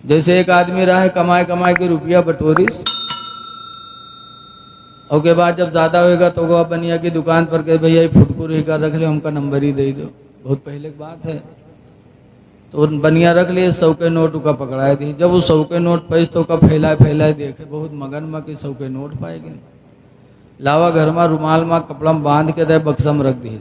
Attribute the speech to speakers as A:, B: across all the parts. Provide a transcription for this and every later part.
A: जैसे एक आदमी रहा है कमाए कमाए के रुपया बटोरिस, और के बाद जब ज़्यादा होएगा तो वो बनिया की दुकान पर के भैया फुटकुर ही का रख ले, हमका नंबर ही दे दो। बहुत पहले की बात है। तो बनिया रख लिए, 100 के नोट का पकड़ाए दी। जब वो 100 के नोट पैस तो का फैलाए फैलाए देखे, बहुत मगन में कि 100 के नोट पाएगी। लावा घर में रुमाल में कपड़ा में बांध के दे बक्सा में रख दी।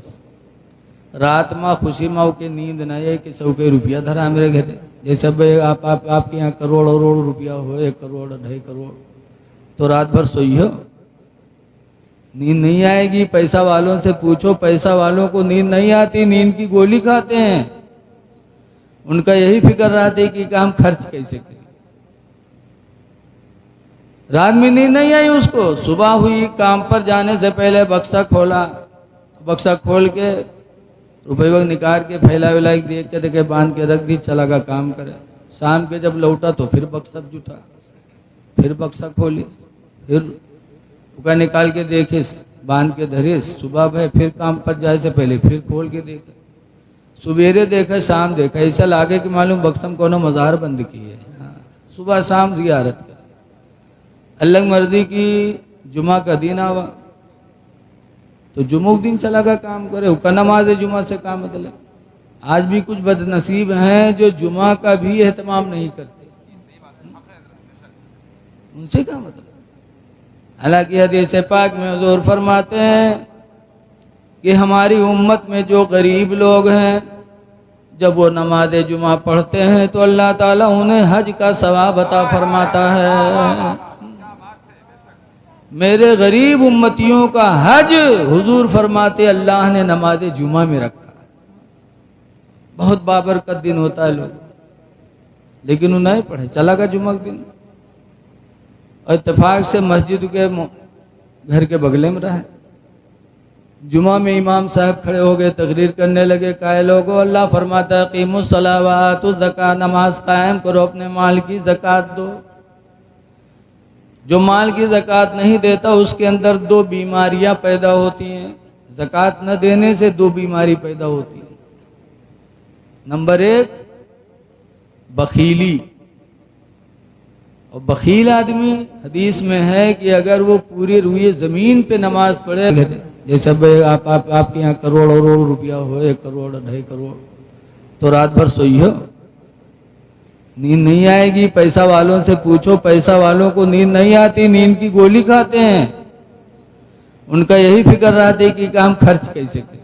A: रात में खुशी में के नींद नहीं है कि 100 के रुपया धरा मेरे घर। जैसे भाई आपके यहाँ करोड़ रुपया हो, 1 करोड़ 2.5 करोड़, तो रात भर सोई हो, नींद नहीं आएगी। पैसा वालों से पूछो, पैसा वालों को नींद नहीं आती, नींद की गोली खाते हैं। उनका यही फिक्र रहती कि काम खर्च कैसे करें। रात में नींद नहीं आई उसको, सुबह हुई, काम पर जाने से पहले बक्सा खोला, बक्सा खोल के रुपये निकाल के फैला वैला देख के देखे बांध के रख दी, चला गया काम करे। शाम के जब लौटा तो फिर बक्सा जुटा, फिर बक्सा खोली, फिर उसका निकाल के देखे बांध के धरे। सुबह भाई फिर काम पर जाए से पहले फिर खोल के देखे, सुबेरे देखा शाम देखा, ऐसा लागे कि मालूम बक्सम कोनो मज़ार बंद की है। हाँ, सुबह शाम ज़ियारत करे। अल्लाह मर्जी की जुमा का दिन आवा तो जुमुक दिन चला गया काम करे, उसका नमाज जुमा से काम मतलब। आज भी कुछ बदनसीब हैं जो जुमा का भी एहतमाम नहीं करते, उनसे क्या मतलब। हालांकि हदीस पाक में हुज़ूर फरमाते हैं कि हमारी उम्मत में जो गरीब लोग हैं, जब वो नमाज जुमा पढ़ते हैं तो अल्लाह ताला उन्हें हज का सवाब अता फरमाता है। मेरे गरीब उम्मतियों का हज हुजूर फरमाते अल्लाह ने नमाज जुमा में रखा। बहुत बाबरकत दिन होता है लोग, लेकिन वो नहीं पढ़े, चला गया जुमा के दिन। और इत्तेफाक से मस्जिद के घर के बगले में रहा। जुमा में इमाम साहब खड़े हो गए, तकरीर करने लगे। काहे लोगो, अल्लाह फरमाता है कीमुस सलावात व ज़कात, नमाज कायम करो, अपने माल की ज़कात दो। जो माल की ज़कात नहीं देता उसके अंदर 2 बीमारियां पैदा होती हैं। ज़कात न देने से 2 बीमारी पैदा होती है। नंबर 1 बखीली, और बखील आदमी हदीस में है कि अगर वो पूरी रुई ज़मीन पे नमाज पढ़े, जैसे भाई आपके यहाँ करोड़ रुपया हो, 1 करोड़ 2.5 करोड़, तो रात भर सोई हो, नींद नहीं आएगी। पैसा वालों से पूछो, पैसा वालों को नींद नहीं आती, नींद की गोली खाते हैं। उनका यही फिक्र रहती कि काम खर्च कैसे करें।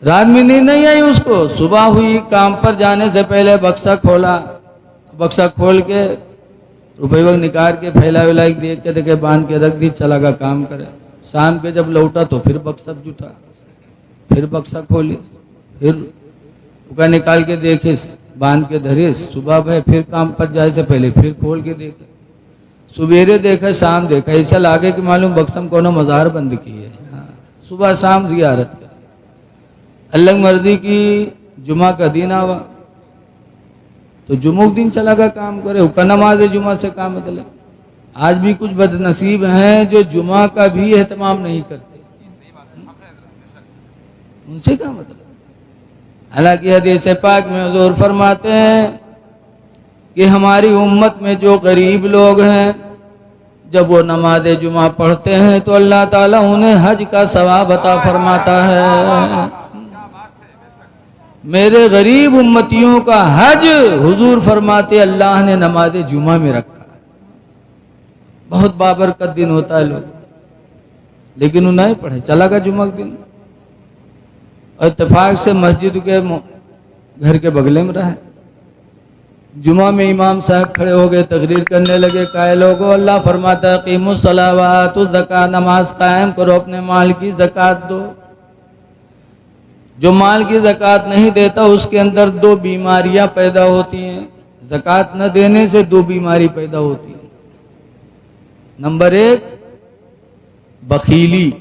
A: रात में नींद नहीं आई उसको, सुबह हुई, काम पर जाने से पहले बक्सा खोला, बक्सा खोल के रुपये निकाल के फैला वैला देख के देखे बांध के रख दी, चला गया काम करे। शाम के जब लौटा तो फिर बक्सा जुटा, फिर बक्सा खोली, फिर उसका निकाल के देखे बांध के धरे। सुबह भाई फिर काम पर जाए से पहले फिर खोल के देखे, सुबेरे देखा शाम देखा, ऐसा लागे कि मालूम बक्सम कोनो मज़ार बंद की है। हाँ, सुबह शाम ज़ियारत करे। अल्लाह मर्जी की जुमा का दिन आवा तो जुमुक दिन चला गया काम करे, उसका नमाज जुमा से काम मतलब। आज भी कुछ बदनसीब हैं जो जुमा का भी एहतमाम नहीं करते, उनसे क्या मतलब। हालांकि हदीस पाक में हुज़ूर फरमाते हैं कि हमारी उम्मत में जो गरीब लोग हैं, जब वो नमाज जुमा पढ़ते हैं तो अल्लाह ताला उन्हें हज का सवाब अता फरमाता है। मेरे गरीब उम्मतियों का हज हुजूर फरमाते अल्लाह ने नमाज जुमा में रखा। बहुत बाबरकत दिन होता है लोग, लेकिन वो नहीं पढ़े, चला गया जुमा के दिन। और इत्तेफाक से मस्जिद के घर के बगले में रहा। जुमा में इमाम साहब खड़े हो गए, तकरीर करने लगे। काहे लोगो, अल्लाह फरमाता है कीमुस सलावात व ज़कात, नमाज कायम करो, अपने माल की ज़कात दो। जो माल की ज़कात नहीं देता उसके अंदर 2 बीमारियां पैदा होती हैं। ज़कात न देने से 2 बीमारी पैदा होती है। नंबर 1 बखीली,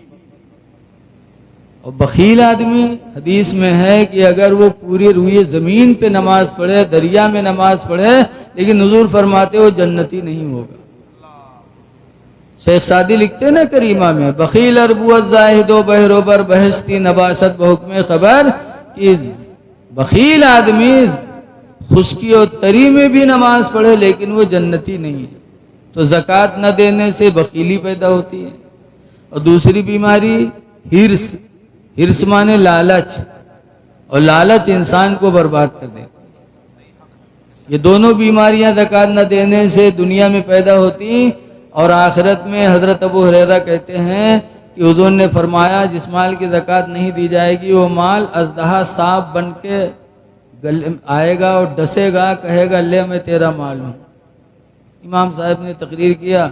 A: और बखील आदमी हदीस में है कि अगर वो पूरी रुई ज़मीन पे नमाज पढ़े, दरिया में नमाज पढ़े, लेकिन हुजूर फरमाते वो जन्नती नहीं होगा। शेख सादी लिखते हैं ना करीमा में, बखील अरबू ज़ाहिदो बहरोबर बहस्ती नबासत बहुक्म खबर, कि बखील आदमी खुश्की और तरी में भी नमाज पढ़े लेकिन वो जन्नती नहीं है। तो ज़कात न देने से बखीली पैदा होती है। और दूसरी बीमारी हिर्स, हिर्स माने लालच, और लालच इंसान को बर्बाद कर देती है। ये दोनों बीमारियां ज़कात न देने से दुनिया में पैदा होती और आखिरत में हजरत अबू हुरैरा कहते हैं कि हुजूर ने फरमाया जिस माल की ज़कात नहीं दी जाएगी वो माल अजदहा सांप बन के गले आएगा और डसेगा, कहेगा ले मैं तेरा माल हूँ। इमाम साहब ने तकरीर किया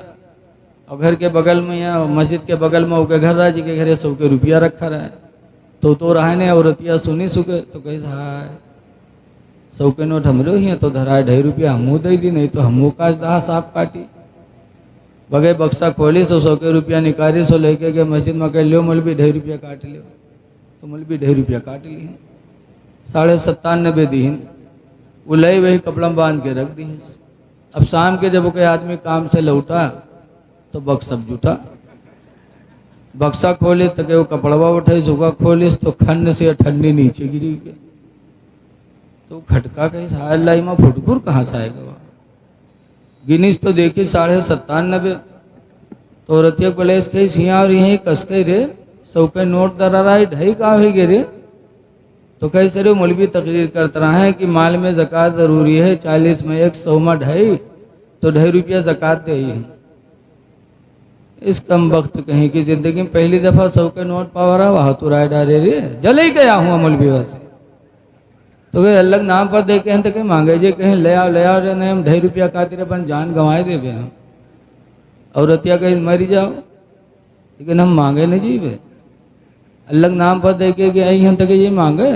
A: और घर के बगल में या मस्जिद के बगल में उनके घर राजी के घरे 100 के रुपया रखा रहा है। तो रहा ने औरतिया सुनी सुके तो कही हाय 100 के नोट हमरो ही तो धराए 2.5 रुपया हमू दे दी, नहीं तो हमू काश दहा सांप काटी। बगे बक्सा खोली 100 के रुपया निकाली सो लेके गए मस्जिद में कह लियो मल भी 2.5 रुपया काट लियो, तो मल भी 2.5 रुपया काट ली। 97.5 दीन उलई वही कपड़ा बांध के रख दी। अब शाम के जब कोई आदमी काम से लौटा तो बक्सा जुटा, बक्सा खोले तो वो कपड़वा उठे, सुखा खोलिस तो खंड से ठंडी नीचे गिरी गई। तो खटका कहीं हाय में फुटकुर कहाँ से आएगा वहाँ, गिनीस तो देखी 97.5। तो रतिया बोले कहीं सिया और यहीं कस के रे 100 के नोट दरा रहा है 2.5 कहाँ हो गए रे। तो कई सारे मौलवी तकरीर करते रहे हैं कि माल में ज़कात ज़रूरी है, 40 में 1, 100 में 2.5, तो 2.5 रुपया ज़कात दे ही। इस कम वक्त कहीं की जिंदगी में पहली दफ़ा 100 के नोट पावा रहा वहाँ तो राय डाले रे जल ही गया हूँ मौलवी से। तो कहीं अलग नाम पर दे के तो कहीं मांगे जे कहीं ले आओ रे नहीं हम 2.5 रुपया खातिर अपन जान गंवाए देवे हम औरतिया कहीं मरी जाओ, लेकिन हम मांगे नहीं जीवे। अलग नाम पर दे के आई हम तक ये मांगे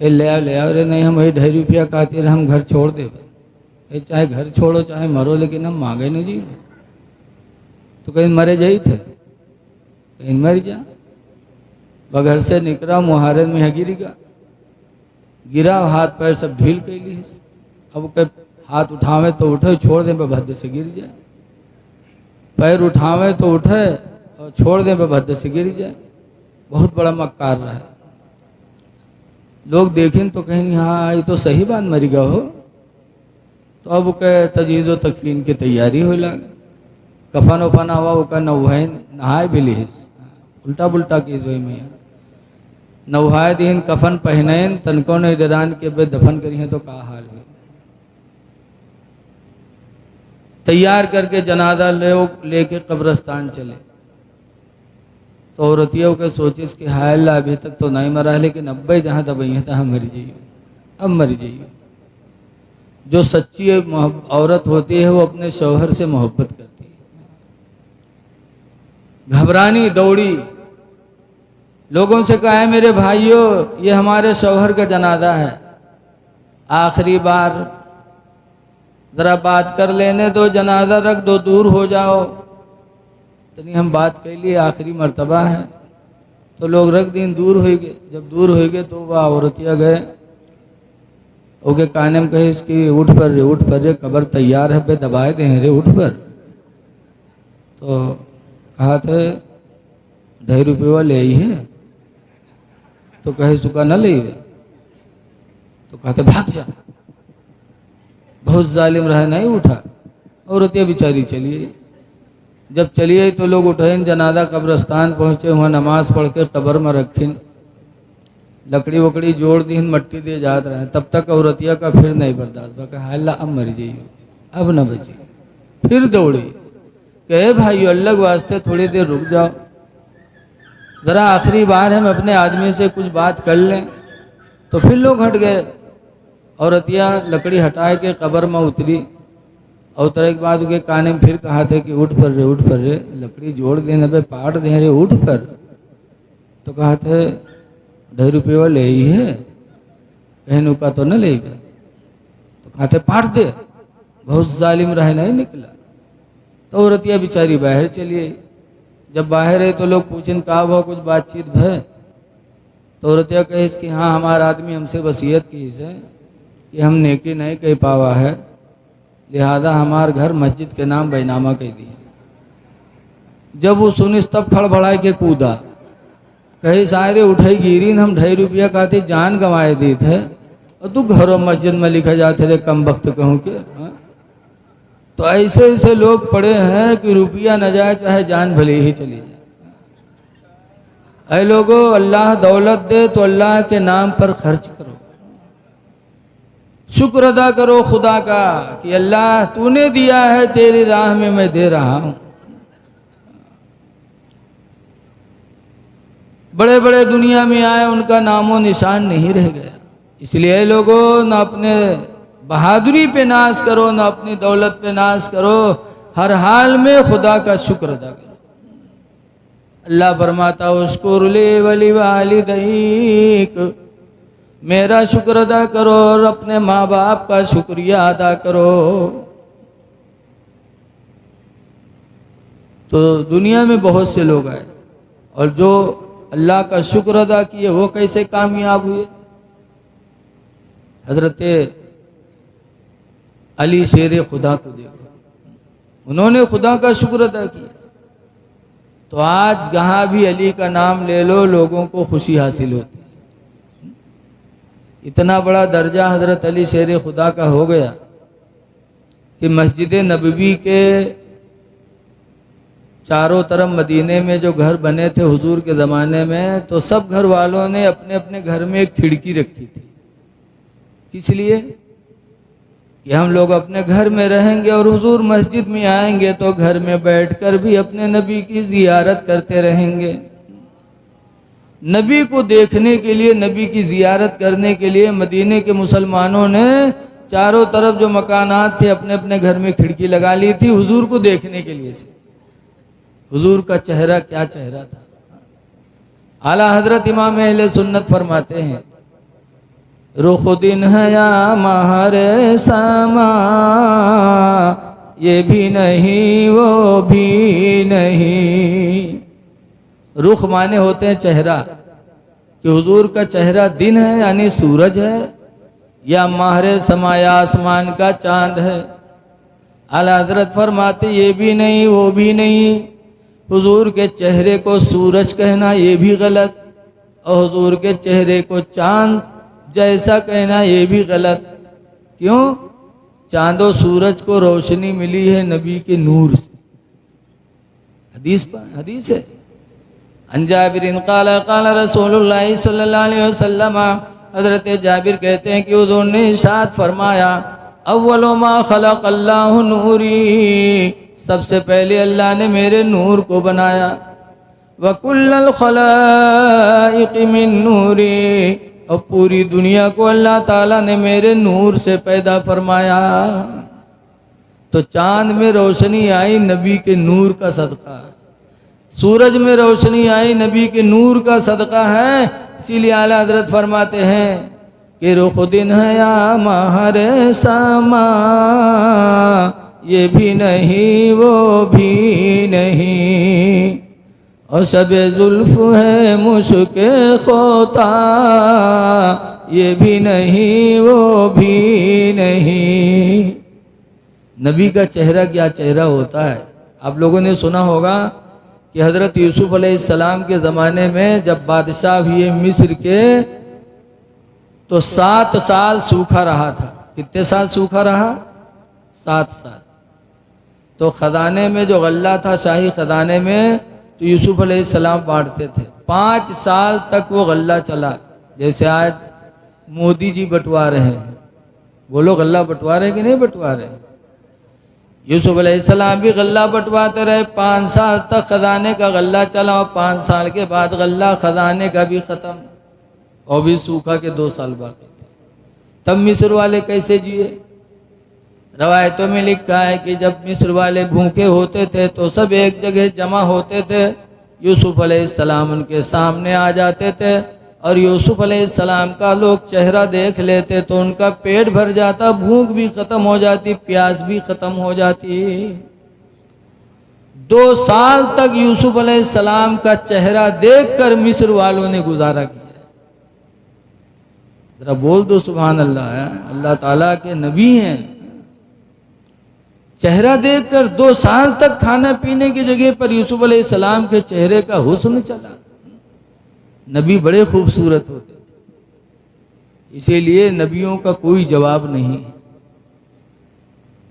A: ले आओ रे नहीं हम वही 2.5 रुपया खातिर हम घर छोड़ देवे, चाहे घर छोड़ो चाहे मरो लेकिन हम मांगे नहीं जीवे। तो कहीं मरे जाई थे कहीं मर जा, बगैर से निकला मुहारत में गिरेगा, गिरा हाथ पैर सब ढील कैली। अब के हाथ उठावे तो उठे, छोड़ दे भद्द से गिर जाए, पैर उठावे तो उठे और छोड़ दे भद्द से गिर जाए। बहुत बड़ा मक्कार रहा है। लोग देखें तो कहें हाँ ये तो सही बात मरी गया हो। तो अब के तजीज़ व तकफीन की तैयारी हो लगे, कफन वफन आवा वो नौहाए नहाए भी ली उल्टा पुल्टा की जोई में नौहाए दीन कफन पहनैन तनको ने डरान के बे दफन करी है तो का हाल है। तैयार करके जनाजा लेके कब्रस्तान चले तो औरतियों के सोचिस कि हाय अल्लाह अभी तक तो नहीं मरा है लेकिन अब्बे जहाँ दबाई तहाँ मर जाइए, अब मर जाइए। जो सच्ची औरत होती है वो अपने शौहर से मोहब्बत करती है। घबरानी दौड़ी, लोगों से कहा है मेरे भाइयों ये हमारे शौहर का जनाजा है, आखिरी बार जरा बात कर लेने दो, जनाजा रख दो, दूर हो जाओ। तो नहीं हम बात कर लिए आखिरी मर्तबा है। तो लोग रख दिन दूर हो गए। जब दूर हो गए तो वह औरतिया गए ओके काने में कहे इसकी उठ पर रे कब्र तैयार है पे दबाए दे रे उठ पर। तो कहा थे 2.5 रुपये ले आई है, तो कहे सुखा न ले। तो कहते भाग जा, बहुत जालिम रहा नहीं उठा। औरतें बेचारी चलिए, जब चलिए तो लोग उठे जनाजा कब्रस्तान पहुँचे, वहाँ नमाज पढ़ के कब्र में रखीन, लकड़ी वकड़ी जोड़ दी, मट्टी दे जात रहे। तब तक औरतिया का फिर नहीं बर्दाश्त बा, हाल अब मर जाइए अब न बची। फिर दौड़ी कहे भाई अल्लाह वास्ते थोड़ी देर रुक जाओ, ज़रा आखिरी बार हम अपने आदमी से कुछ बात कर लें। तो फिर लोग हट गए। औरतिया लकड़ी हटाए के कब्र में उतरी और उतरे के बाद उनके काने में फिर कहा थे कि उठ पर रे लकड़ी जोड़ देने पे पाट दे रे उठ पर। तो कहा थे 2.5 रुपये ले ही है, कहने का तो न ले गए। तो कहा थे पाट दे, बहुत जालिम रहे नहीं निकला। तो औरतिया बेचारी बाहर चलिए। जब बाहर है तो लोग पूछें का हुआ, कुछ बातचीत है। तो औरतिया कहे कि हाँ हमारा आदमी हमसे वसीयत की है कि हम नेकी नहीं कह पावा है, लिहाजा हमार घर मस्जिद के नाम बैनामा कह दिए। जब वो सुनिस तब खड़बड़ाए के कूदा, कहे सारे उठाई गिरी हम 2.5 रुपया खाते जान गंवाए दी थे, और तू घरों मस्जिद में लिखा जाते रे कम वक्त कहूँ के। हाँ? तो ऐसे ऐसे लोग पड़े हैं कि रुपया न जाए चाहे जान भले ही चली जाए। ऐ लोगों, अल्लाह दौलत दे तो अल्लाह के नाम पर खर्च करो, शुक्र अदा करो खुदा का कि अल्लाह तूने दिया है, तेरी राह में मैं दे रहा हूं। बड़े बड़े दुनिया में आए, उनका नामो निशान नहीं रह गया। इसलिए लोगों, न अपने बहादुरी पे नाश करो, न अपनी दौलत पे नाश करो, हर हाल में खुदा का शुक्र अदा करो। अल्लाह फरमाता उस्कुरली वली वालिदैक, मेरा शुक्र अदा करो और अपने माँ बाप का शुक्रिया अदा करो। तो दुनिया में बहुत से लोग आए और जो अल्लाह का शुक्र अदा किए वो कैसे कामयाब हुए। हजरत अली शेर खुदा को देखो, उन्होंने खुदा का शुक्र अदा किया। तो आज जहां भी अली का नाम ले लो, लोगों को खुशी हासिल होती है। इतना बड़ा दर्जा हजरत अली शेर खुदा का हो गया कि मस्जिद नबवी के चारों तरफ मदीने में जो घर बने थे हुजूर के ज़माने में, तो सब घर वालों ने अपने अपने घर में एक खिड़की रखी थी। किस लिए? कि हम लोग अपने घर में रहेंगे और हुजूर मस्जिद में आएंगे तो घर में बैठकर भी अपने नबी की जियारत करते रहेंगे। नबी को देखने के लिए, नबी की जियारत करने के लिए मदीने के मुसलमानों ने चारों तरफ जो मकानात थे अपने अपने घर में खिड़की लगा ली थी हुजूर को देखने के लिए से। हुजूर का चेहरा क्या चेहरा था। आला हजरत इमाम अहले सुन्नत फरमाते हैं, रुख दिन है या महरे समा, ये भी नहीं वो भी नहीं। रुख माने होते हैं चेहरा, कि हुजूर का चेहरा दिन है यानी सूरज है, या महरे समा या आसमान का चांद है। आला हजरत फरमाते ये भी नहीं वो भी नहीं। हुजूर के चेहरे को सूरज कहना ये भी गलत, और हुजूर के चेहरे को चांद जैसा कहना ये भी गलत। क्यों? चांदो सूरज को रोशनी मिली है नबी के नूर से। हदीस है। अन जाबिरिन क़ाल क़ाल रसूलुल्लाह सल्लल्लाहु अलैहि वसल्लम, हजरत जाबिर कहते हैं कि हुजूर ने इरशाद फरमाया, अव्वलु मा खलक़ल्लाहु नूरी, सबसे पहले अल्लाह ने मेरे नूर को बनाया। व कुल्लल खलाइक़ मिन नूरी, और पूरी दुनिया को अल्लाह ताला ने मेरे नूर से पैदा फरमाया। तो चांद में रोशनी आई नबी के नूर का सदका, सूरज में रोशनी आई नबी के नूर का सदका है। इसीलिए आला हजरत फरमाते हैं कि रुख दिन है या महरे समा, ये भी नहीं वो भी नहीं, और शबे जुल्फ है मुश्के खोता, ये भी नहीं वो भी नहीं। नबी का चेहरा क्या चेहरा होता है। आप लोगों ने सुना होगा कि हजरत यूसुफ अलैहिस्सलाम के ज़माने में जब बादशाह हुए मिस्र के, तो 7 साल सूखा रहा था। कितने साल सूखा रहा? 7 साल। तो खजाने में जो गल्ला था, शाही खजाने में, तो यूसुफ अलैहिस्सलाम बांटते थे। 5 साल तक वो गल्ला चला। जैसे आज मोदी जी बंटवा रहे हैं, वो लोग गल्ला बंटवा रहे कि नहीं बंटवा रहे? यूसुफ अलैहिस्सलाम भी गल्ला बंटवाते रहे। 5 साल तक खजाने का गल्ला चला, और 5 साल के बाद गल्ला खजाने का भी ख़त्म, और भी सूखा के 2 साल बाकी थे। तब मिस्र वाले कैसे जिए? रवायतों में लिखा है कि जब मिस्र वाले भूखे होते थे तो सब एक जगह जमा होते थे। यूसुफ अलैहिस्सलाम उनके सामने आ जाते थे, और यूसुफ अलैहिस्सलाम का लोग चेहरा देख लेते तो उनका पेट भर जाता, भूख भी खत्म हो जाती, प्यास भी खत्म हो जाती। 2 साल तक यूसुफ अलैहिस्सलाम का चेहरा देखकर मिस्र वालों ने गुजारा किया। जरा बोल दो सुभान अल्लाह। अल्लाह ताला के नबी हैं, चेहरा देखकर 2 साल तक खाना पीने की जगह पर यूसुफ अलैहिस्सलाम के चेहरे का हुस्न चला। नबी बड़े खूबसूरत होते थे। इसीलिए नबियों का कोई जवाब नहीं।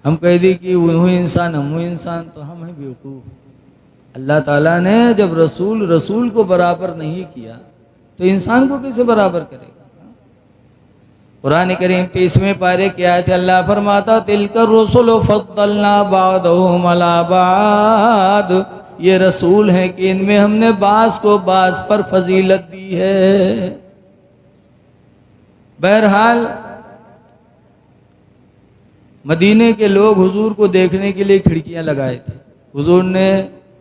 A: हम कह दी कि उन्हों इंसान हम इंसान, तो हम हैं बेवकूफ़। अल्लाह ताला ने जब रसूल को बराबर नहीं किया तो इंसान को कैसे बराबर करेगा। कुरान करीम 30वें पारे की आयत है, अल्लाह फरमाता तिलकर रसूल फद्दलना बादहुम अला बाद, ये रसूल हैं कि इनमें हमने बास को बास पर फजीलत दी है। बहरहाल मदीने के लोग हुजूर को देखने के लिए खिड़कियां लगाए थे। हुजूर ने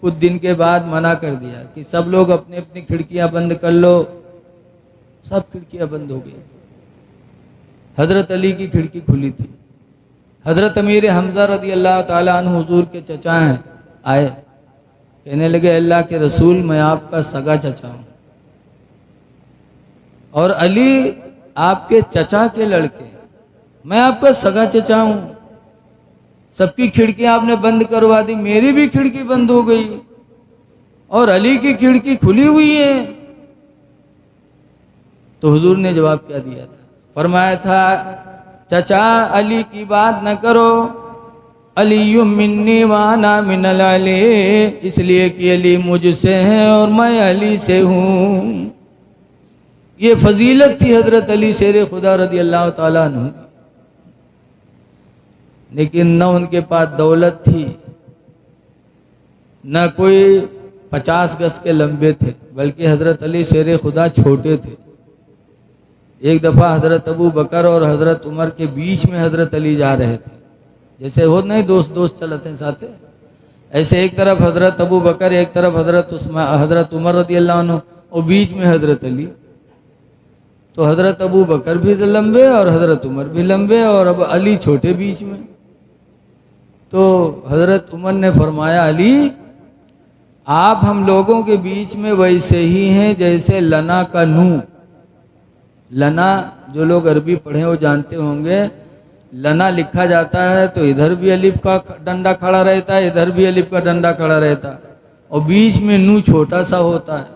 A: कुछ दिन के बाद मना कर दिया कि सब लोग अपनी अपनी खिड़कियां बंद कर लो। सब खिड़कियां बंद हो गई। हजरत अली की खिड़की खुली थी। हजरत अमीर हमजा रदी अल्लाह ताला अन्हु हुजूर के चचा हैं, आए, कहने लगे अल्लाह के रसूल मैं आपका सगा चचा हूं और अली आपके चचा के लड़के, मैं आपका सगा चचा हूं। सबकी खिड़कियां आपने बंद करवा दी, मेरी भी खिड़की बंद हो गई और अली की खिड़की खुली हुई है। तो हुजूर ने जवाब क्या दिया था? फरमाया था चचा अली की बात न करो, अली मिन्नी वाना मिनल अली, इसलिए कि अली मुझसे हैं और मैं अली से हूं। ये फजीलत थी हजरत अली शेर खुदा रदी अल्लाह ताला अन्हु। लेकिन न उनके पास दौलत थी, न कोई 50 गज के लंबे थे, बल्कि हजरत अली शेर खुदा छोटे थे। एक दफ़ा हजरत अबू बकर और हजरत उमर के बीच में हजरत अली जा रहे थे। जैसे हो नहीं दोस्त दोस्त चलते हैं साथे, ऐसे एक तरफ हजरत अबू बकर, एक तरफ हजरत उमर रदी अल्लाह अन्हु और बीच में हजरत अली। तो हजरत अबू बकर भी लंबे और हजरत उमर भी लंबे और अब अली छोटे बीच में। तो हजरत उमर ने फरमाया अली आप हम लोगों के बीच में वैसे ही हैं जैसे लना का नू। लना जो लोग अरबी पढ़े वो जानते होंगे, लना लिखा जाता है तो इधर भी अलिफ का डंडा खड़ा रहता है, इधर भी अलिफ का डंडा खड़ा रहता है और बीच में नू छोटा सा होता है।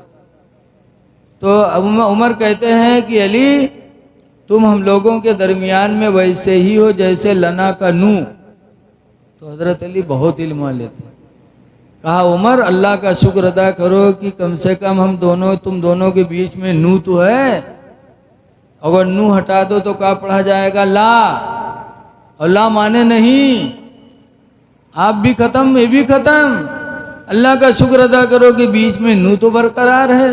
A: तो उमर कहते हैं कि अली तुम हम लोगों के दरमियान में वैसे ही हो जैसे लना का नू। तो हजरत अली बहुत इल्म वाले थे। कहा उमर अल्लाह का शुक्र अदा करो कि कम से कम हम दोनों तुम दोनों के बीच में नू तो है। अगर नू हटा दो तो क्या पढ़ा जाएगा? ला, और ला माने नहीं, आप भी खत्म मैं भी खत्म। अल्लाह का शुक्र अदा करो कि बीच में नू तो बरकरार है।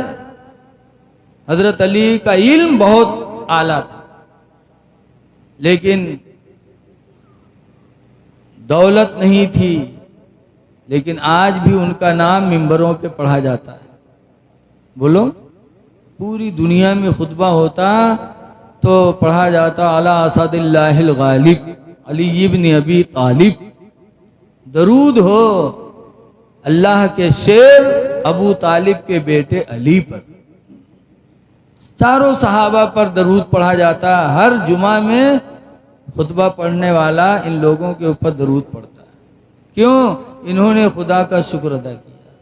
A: हजरत अली का इल्म बहुत आला था, लेकिन दौलत नहीं थी। लेकिन आज भी उनका नाम मिंबरों पे पढ़ा जाता है। बोलो, पूरी दुनिया में खुतबा होता तो पढ़ा जाता अला असदिल्लाहिल गालिब अली इब्न अबी तालिब। दरूद हो अल्लाह के शेर अबू तालिब के बेटे अली पर। चारों सहाबा पर दरूद पढ़ा जाता। हर जुमा में खुतबा पढ़ने वाला इन लोगों के ऊपर दरूद पढ़ता है। क्यों? इन्होंने खुदा का शुक्र अदा किया।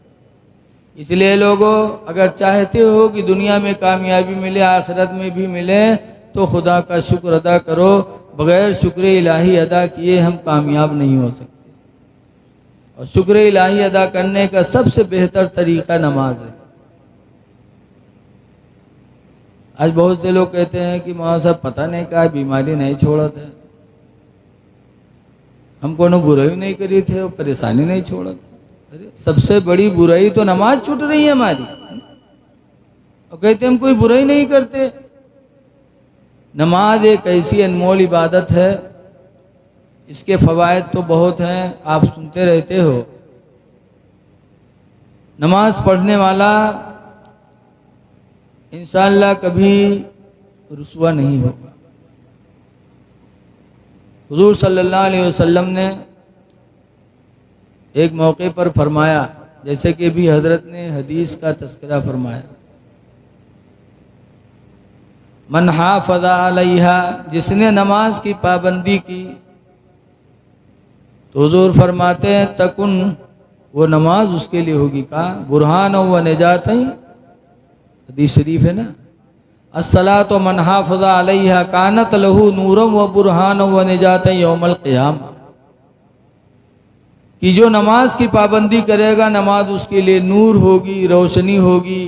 A: इसलिए लोगों अगर चाहते हो कि दुनिया में कामयाबी मिले आखिरत में भी मिले तो खुदा का शुक्र अदा करो। बगैर शुक्र इलाही अदा किए हम कामयाब नहीं हो सकते। और शुक्र इलाही अदा करने का सबसे बेहतर तरीका नमाज है। आज बहुत से लोग कहते हैं कि मौलाना साहब पता नहीं क्या बीमारी नहीं छोड़त है, हम कोनो बुराई नहीं करी थे और परेशानी नहीं छोड़त। अरे सबसे बड़ी बुराई तो नमाज छूट रही है हमारी, और कहते हम कोई बुराई नहीं करते। नमाज एक ऐसी अनमोल इबादत है, इसके फवायद तो बहुत हैं, आप सुनते रहते हो। नमाज पढ़ने वाला इंशाअल्लाह कभी रुसवा नहीं होगा। हुजूर सल्लल्लाहु अलैहि वसल्लम ने एक मौके पर फरमाया, जैसे कि भी हजरत ने हदीस का तस्करा फरमाया, मन हाफ़ज़ा अलैहा, जिसने नमाज की पाबंदी की तो हुजूर फरमाते हैं तकुन, वो नमाज उसके लिए होगी का बुरहान व निजात। हदीस शरीफ है ना, अस्सलात व मन हाफ़ज़ा अलैहा कानत लहू नूरम व बुरहान व निजात यौमल क़ियामा, कि जो नमाज की पाबंदी करेगा नमाज उसके लिए नूर होगी, रोशनी होगी,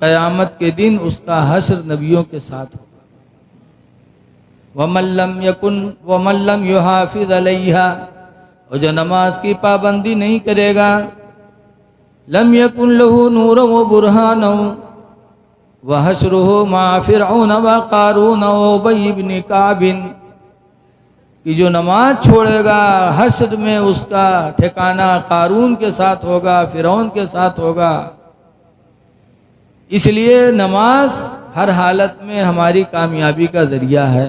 A: क़यामत के दिन उसका हश्र नबियों के साथ होगा। वमन लम युहाफ़िज़ अलैहा, और जो नमाज की पाबंदी नहीं करेगा, लम यकुन लहू नूरन व बुरहान व हश्रुहु मा फ़िरऔन व क़ारून व उबय इब्न कअब, कि जो नमाज छोड़ेगा हश्र में उसका ठिकाना कारून के साथ होगा, फ़िरौन के साथ होगा। इसलिए नमाज हर हालत में हमारी कामयाबी का ज़रिया है।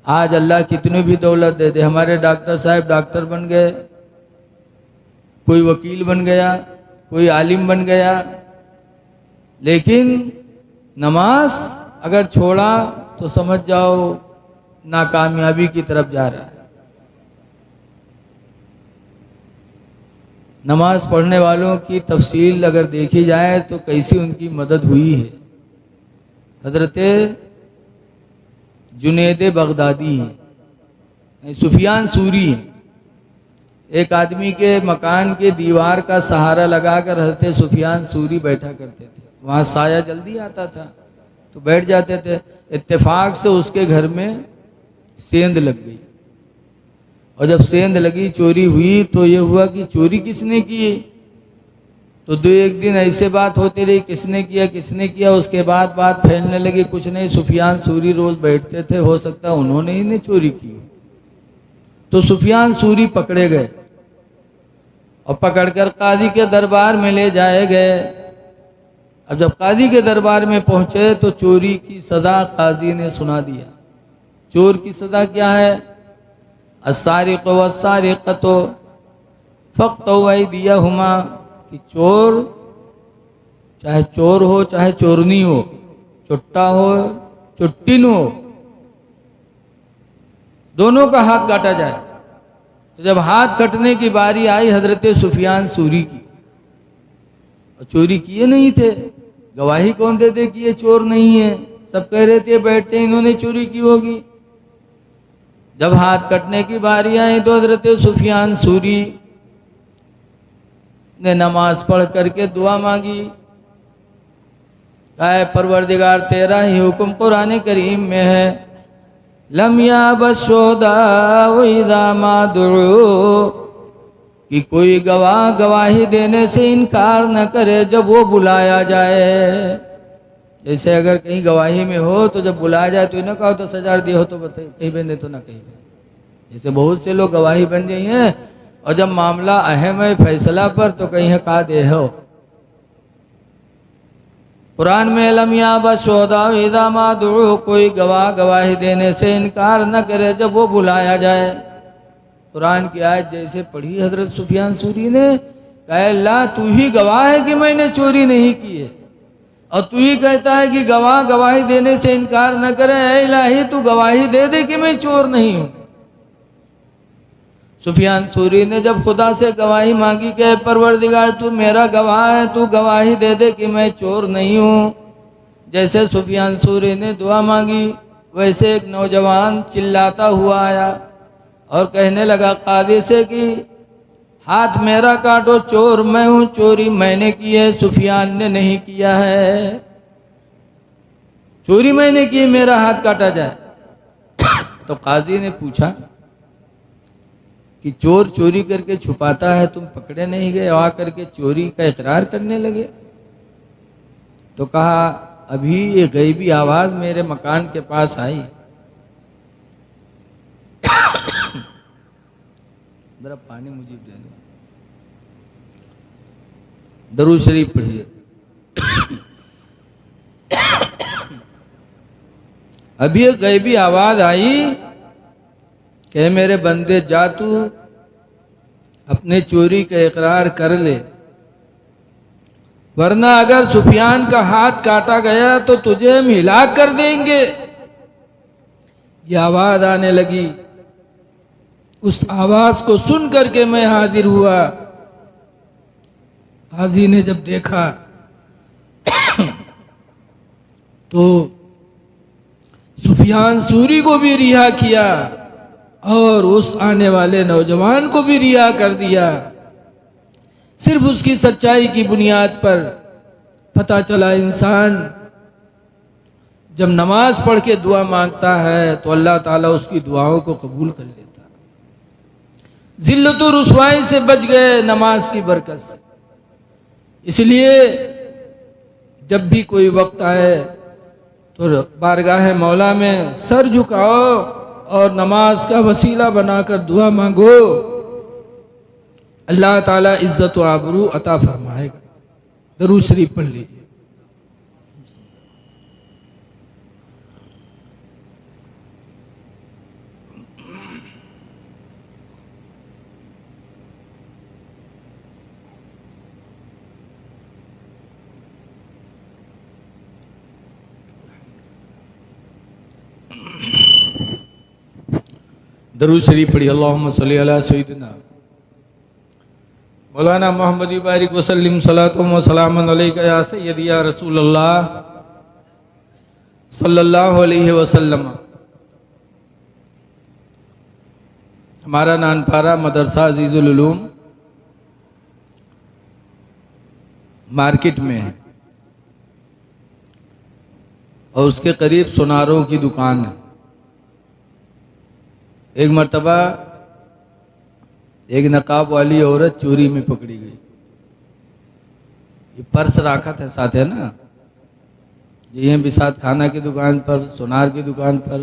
A: आज अल्लाह कितनी भी दौलत दे दे, हमारे डॉक्टर साहब डॉक्टर बन गए, कोई वकील बन गया, कोई आलिम बन गया, लेकिन नमाज अगर छोड़ा तो समझ जाओ नाकामयाबी की तरफ जा रहा है। नमाज पढ़ने वालों की तफसील अगर देखी जाए तो कैसी उनकी मदद हुई है। हजरत जुनैद बगदादी हैं, सुफियान सूरी हैं, एक आदमी के मकान के दीवार का सहारा लगाकर हजरत सुफियान सूरी बैठा करते थे। वहाँ साया जल्दी आता था तो बैठ जाते थे। इत्तेफाक से उसके घर में सेंध लग गई, और जब सेंध लगी, चोरी हुई, तो ये हुआ कि चोरी किसने की। तो दो एक दिन ऐसे बात होती रही, किसने किया किसने किया। उसके बाद बात फैलने लगी, कुछ नहीं, सुफियान सूरी रोज बैठते थे, हो सकता उन्होंने ही ने चोरी की। तो सुफियान सूरी पकड़े गए और पकड़कर काजी के दरबार में ले जाए गए। अब जब काजी के दरबार में पहुंचे तो चोरी की सजा काजी ने सुना दिया। चोर की सजा क्या है? अस्सारिक़ु वस्सारिक़तु फ़क़्तऊ अयदियहुमा, कि चोर चाहे चोर हो चाहे चोरनी हो, चुट्टा हो चुट्टिन हो, दोनों का हाथ काटा जाए। तो जब हाथ कटने की बारी आई हजरत सुफियान सूरी की, और चोरी किए नहीं थे, गवाही कौन दे दे कि ये चोर नहीं है, सब कह रहे थे बैठते इन्होंने चोरी की होगी। जब हाथ कटने की बारी आई तो हजरत सुफियान सूरी ने नमाज पढ़ करके दुआ मांगी। कहा परवरदिगार तेरा ही हुक्म कुरान करीम में है, लम याबशुदा इज़ा मा दुउ, कि कोई गवाह गवाही देने से इनकार न करे जब वो बुलाया जाए। जैसे अगर कहीं गवाही में हो तो जब बुलाया जाए तो इन्हें कहो 10,000 दिए हो तो बताइए, कहीं भी नहीं तो ना कहीं भी। जैसे बहुत से लोग गवाही बन गई हैं और जब मामला अहम है फैसला पर तो कहीं है का दे हो। कुरान में लम याबशुदा इज़ा मा दुउ, कोई गवाह गवाही देने से इनकार न करे जब वो बुलाया जाए। कुरान की आयत जैसे पढ़ी हजरत सुफियान सूरी ने, कहा अल्लाह तू ही गवाह है कि मैंने चोरी नहीं की है, और तू ही कहता है कि गवाह गवाही देने से इनकार न करे। ऐ इलाही तू गवाही दे दे कि मैं चोर नहीं हूं। सुफियान सूरी ने जब खुदा से गवाही मांगी कि परवरदिगार तू मेरा गवाह है, तू गवाही दे दे कि मैं चोर नहीं हूं। जैसे सुफियान सूरी ने दुआ मांगी वैसे एक नौजवान चिल्लाता हुआ आया और कहने लगा काजी से कि हाथ मेरा काटो, चोर मैं हूं, चोरी मैंने की है, सुफियान ने नहीं किया है। चोरी मैंने की, मेरा हाथ काटा जाए। तो काजी ने पूछा कि चोर चोरी करके छुपाता है, तुम पकड़े नहीं गए, आ करके चोरी का इकरार करने लगे। तो कहा अभी ये गैबी आवाज मेरे मकान के पास आई। जरा पानी मुझे दे दो, दरूद शरीफ पढ़िए। अभी एक गैबी आवाज आई कि मेरे बंदे जा तू अपने चोरी का इकरार कर ले, वरना अगर सुफियान का हाथ काटा गया तो तुझे हम हिलाक कर देंगे। ये आवाज आने लगी। उस आवाज को सुन करके मैं हाजिर हुआ। काजी ने जब देखा तो सुफियान सूरी को भी रिहा किया और उस आने वाले नौजवान को भी रिहा कर दिया। सिर्फ उसकी सच्चाई की बुनियाद पर पता चला इंसान जब नमाज पढ़ के दुआ मांगता है तो अल्लाह ताला उसकी दुआओं को कबूल कर लेता है। जिल्लत और रुसवाई से बच गए नमाज की बरकत से। इसलिए जब भी कोई वक्त आए तो बारगाह मौला में सर झुकाओ और नमाज का वसीला बनाकर दुआ मांगो, अल्लाह ताला इज्जत व आबरू अता फरमाएगा। दरूद शरीफ पढ़ लीजिए। दरूद शरीफ पढ़ी। अल्लाहुम्मा सल्ली अला सय्यिदिना मौलाना मोहम्मद बारिक वसल्लिम सलातुम व सलामुन अलैका या सय्यदी या रसूलल्लाह सल्लल्लाहु अलैहि वसल्लम। हमारा नानपारा मदरसा अजीजुल उलूम मार्केट में है और उसके करीब सुनारों की दुकान है। एक मर्तबा एक नकाब वाली औरत चोरी में पकड़ी गई। ये पर्स रखा था साथ है ना, ये भी साथ खाना की दुकान पर, सोनार की दुकान पर,